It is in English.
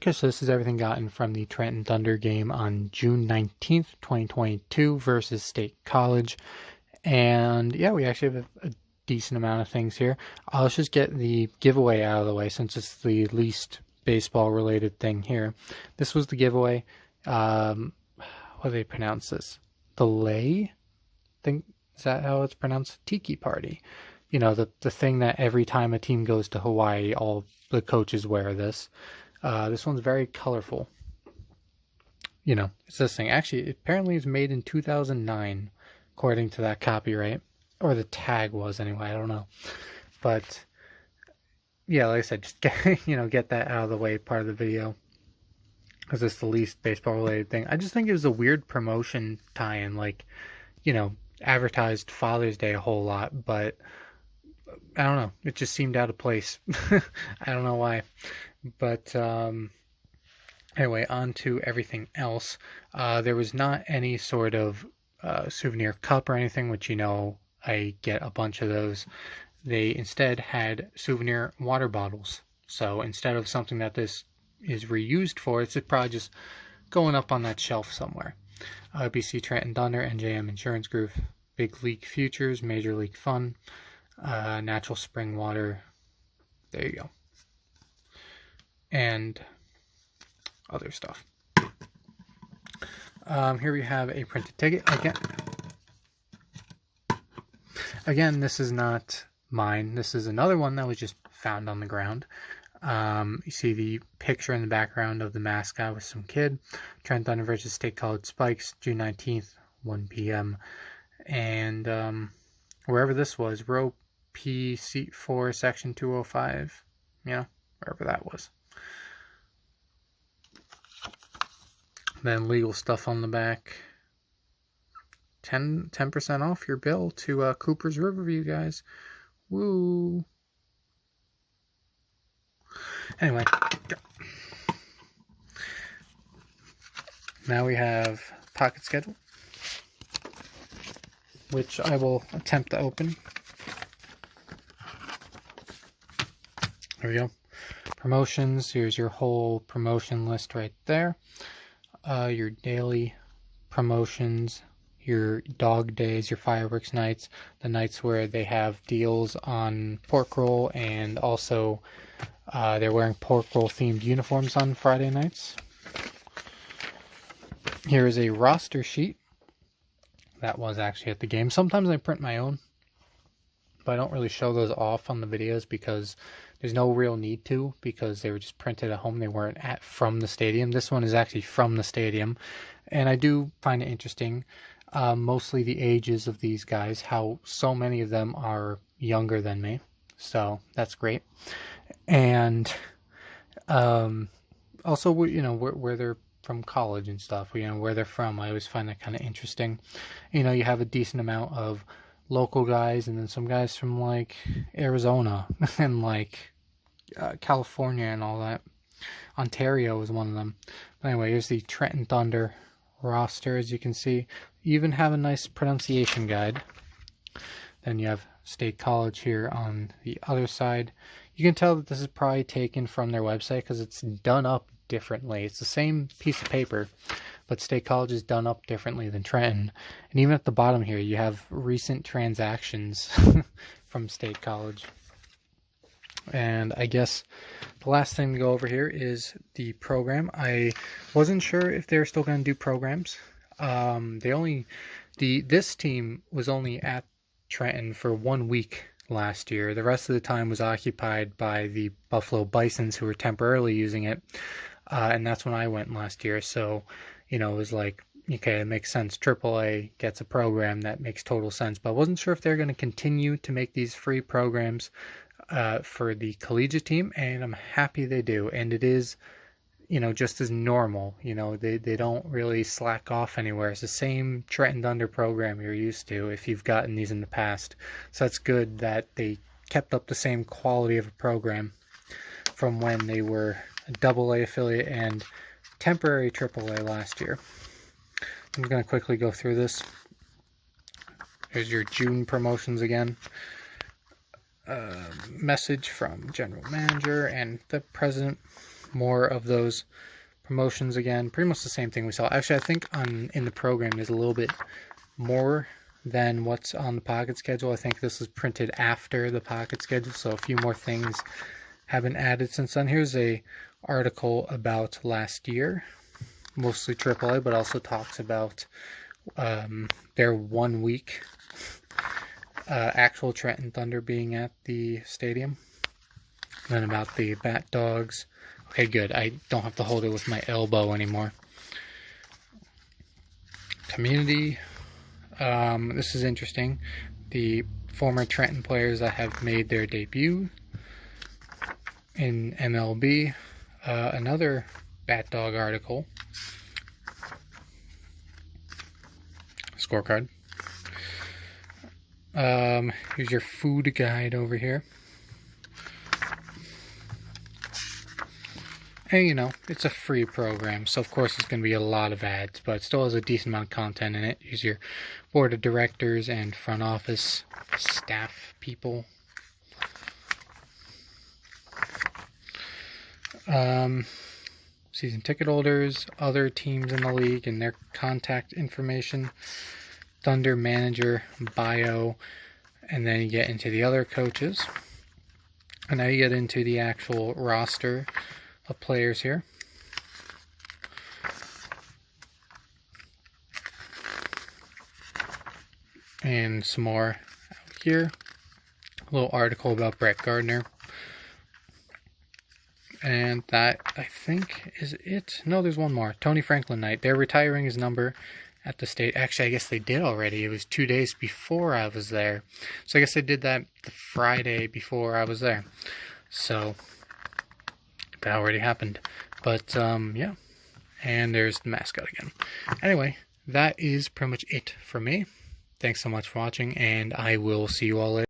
Okay, so this is everything gotten from the Trenton Thunder game on June 19th, 2022 versus State College. And yeah, we actually have a decent amount of things here. Let's just get the giveaway out of the way since it's the least baseball related thing here. This was the giveaway. What do they pronounce this? The lei? Think is that how it's pronounced? Tiki party. You know, the thing that every time a team goes to Hawaii, all the coaches wear this. This one's very colorful. You know, it's this thing. Actually, it apparently is made in 2009, according to that copyright. Or the tag was, anyway. I don't know. But, yeah, like I said, just get that out of the way part of the video. Because it's the least baseball-related thing. I just think it was a weird promotion tie-in. Like, you know, advertised Father's Day a whole lot, but I don't know. It just seemed out of place. I don't know why. But anyway, on to everything else. There was not any sort of souvenir cup or anything, which, you know, I get a bunch of those. They instead had souvenir water bottles. So instead of something that this is reused for, it's probably just going up on that shelf somewhere. BC Trenton Thunder, NJM Insurance Group, Big League Futures, Major League Fun, Natural Spring Water. There you go. And other stuff. Here we have a printed ticket. Again, this is not mine. This is another one that was just found on the ground. You see the picture in the background of the mascot with some kid. Trenton Thunder versus State College Spikes, June 19th, 1 p.m. And wherever this was, row P, seat 4, section 205. Yeah, wherever that was. Then legal stuff on the back. 10% off your bill to Cooper's Riverview, guys. Woo! Anyway, now we have pocket schedule, which I will attempt to open. There we go. Promotions. Here's your whole promotion list right there. Your daily promotions, your dog days, your fireworks nights, the nights where they have deals on pork roll, and also they're wearing pork roll themed uniforms on Friday nights. Here is a roster sheet that was actually at the game. Sometimes I print my own, but I don't really show those off on the videos because there's no real need to, because they were just printed at home. They weren't from the stadium. This one is actually from the stadium, and I do find it interesting, mostly the ages of these guys, how so many of them are younger than me, so that's great. And also, you know, where they're from college and stuff, you know, where they're from. I always find that kind of interesting. You know, you have a decent amount of local guys, and then some guys from like Arizona and like California and all that. Ontario is one of them. But anyway, here's the Trenton Thunder roster, as you can see. You even have a nice pronunciation guide. Then you have State College here on the other side. You can tell that this is probably taken from their website because it's done up differently. It's the same piece of paper, but State College is done up differently than Trenton. And even at the bottom here, you have recent transactions from State College. And I guess the last thing to go over here is the program. I wasn't sure if they were still going to do programs. This team was only at Trenton for 1 week last year. The rest of the time was occupied by the Buffalo Bisons, who were temporarily using it. And that's when I went last year. So, you know, it was like, okay, it makes sense. AAA gets a program. That makes total sense. But I wasn't sure if they're going to continue to make these free programs for the collegiate team. And I'm happy they do. And it is, you know, just as normal. You know, they don't really slack off anywhere. It's the same Trenton Thunder program you're used to if you've gotten these in the past. So that's good that they kept up the same quality of a program from when they were a AA affiliate and temporary AAA last year. I'm going to quickly go through this. Here's your June promotions again. Message from general manager and the president. more of those promotions again. Pretty much the same thing we saw. Actually, I think in the program there's a little bit more than what's on the pocket schedule. I think this was printed after the pocket schedule, so a few more things have been added since then. Here's a article about last year, mostly AAA, but also talks about their 1 week actual Trenton Thunder being at the stadium. And then about the Bat Dogs. Okay, good. I don't have to hold it with my elbow anymore. Community. This is interesting. The former Trenton players that have made their debut in MLB. Another Bat Dog article. Scorecard. Here's your food guide over here. And you know, it's a free program, so of course it's going to be a lot of ads, but it still has a decent amount of content in it. Here's your board of directors and front office staff people. Season ticket holders, other teams in the league and their contact information, Thunder manager bio, and then you get into the other coaches. And now you get into the actual roster of players here. And some more out here. A little article about Brett Gardner. And that, I think, is it. No, there's one more. Tony Franklin night. They're retiring his number at the state. Actually, I guess they did already. It was 2 days before I was there. So I guess they did that the Friday before I was there. So that already happened. But, yeah. And there's the mascot again. Anyway, that is pretty much it for me. Thanks so much for watching, and I will see you all later.